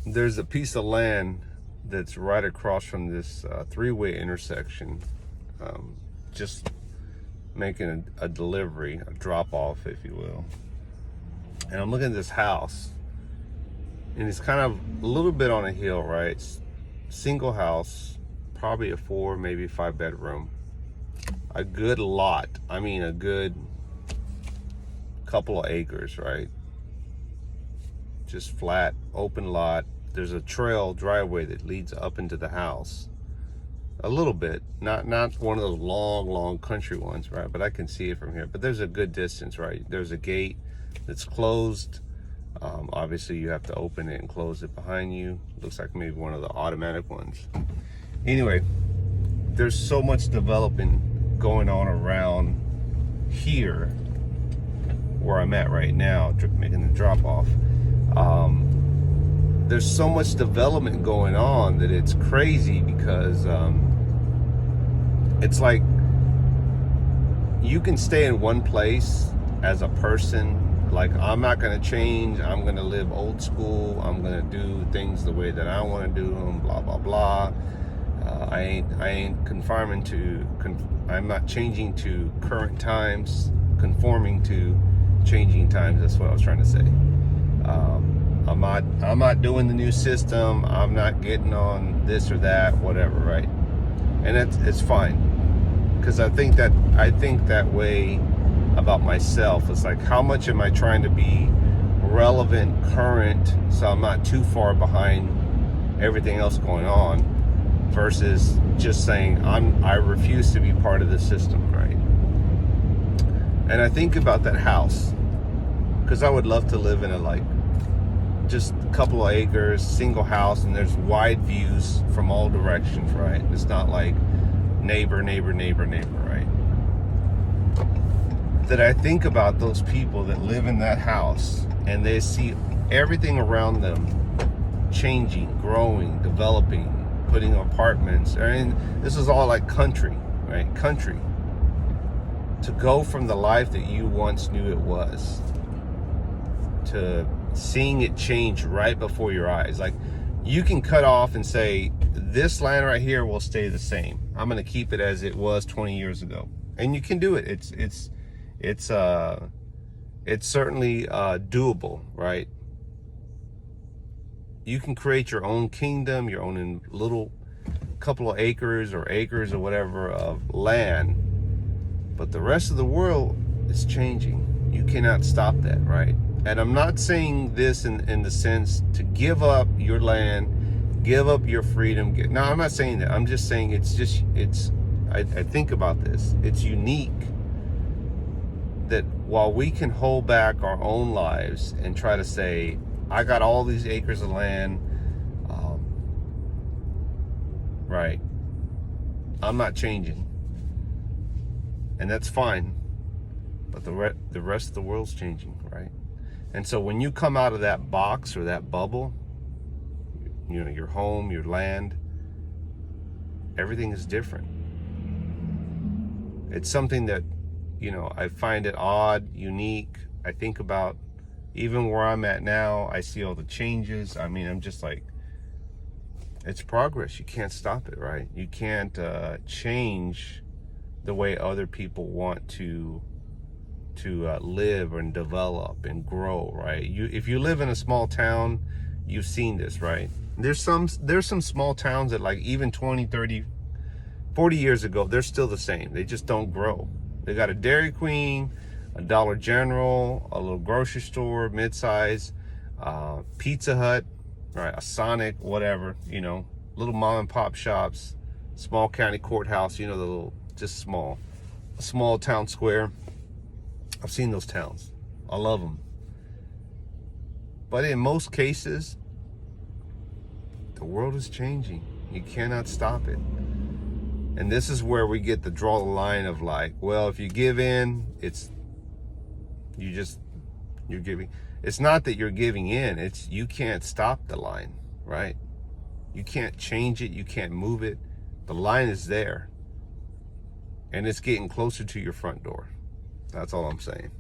There's a piece of land that's right across from this three-way intersection, just making a delivery, a drop-off, if you will. And I'm looking at this house, and it's kind of a little bit on a hill, right? Single house, probably a 4, maybe 5 bedroom. A good lot. I mean, a good couple of acres, right? Just flat, open lot. There's a trail driveway that leads up into the house. A little bit, not one of those long country ones, right? But I can see it from here. But there's a good distance, right? There's a gate that's closed. Obviously, you have to open it and close it behind you. Looks like maybe one of the automatic ones. Anyway, there's so much development going on around here where I'm at right now, making the drop off. There's so much development going on that it's crazy, because it's like you can stay in one place as a person. Like, I'm not going to change. I'm going to live old school. I'm going to do things the way that I want to do them, blah, blah, blah. I ain't conforming to, I'm not changing to current times, conforming to changing times. That's what I was trying to say. I'm not doing the new system. I'm not getting on this or that, whatever, right? And it's fine, because I think that way about myself. It's like, how much am I trying to be relevant, current, so I'm not too far behind everything else going on, versus just saying I refuse to be part of the system, right? And I think about that house, because I would love to live in just a couple of acres, single house, and there's wide views from all directions, right? It's not like neighbor, right? That I think about those people that live in that house, and they see everything around them changing, growing, developing, putting apartments. I mean, this is all like country, right? Country. To go from the life that you once knew it was to seeing it change right before your eyes. Like, you can cut off and say, this land right here will stay the same. I'm going to keep it as it was 20 years ago. And you can do it. It's certainly doable, right? You can create your own kingdom, your own little couple of acres or whatever of land. But the rest of the world is changing. You cannot stop that, right? And I'm not saying this in the sense to give up your land, give up your freedom. No, I'm not saying that. I'm just saying I think about this. It's unique that while we can hold back our own lives and try to say, I got all these acres of land, right? I'm not changing. And that's fine. But the rest of the world's changing, right? And so when you come out of that box or that bubble, you know, your home, your land, everything is different. It's something that, you know, I find it odd, unique. I think about even where I'm at now, I see all the changes. I mean, I'm just like, it's progress. You can't stop it, right? You can't change the way other people want to live and develop and grow, right? If you live in a small town, you've seen this, right? There's some small towns that, like, even 20, 30, 40 years ago, they're still the same. They just don't grow. They got a Dairy Queen, a Dollar General, a little grocery store, mid-size, Pizza Hut, right? A Sonic, whatever, you know, little mom and pop shops, small county courthouse, you know, the little, just a small town square. I've seen those towns. I love them. But in most cases, the world is changing. You cannot stop it. And this is where we get to draw the line of, like, well, if you give in, you're giving. It's not that you're giving in. It's you can't stop the line, right? You can't change it. You can't move it. The line is there. And it's getting closer to your front door. That's all I'm saying.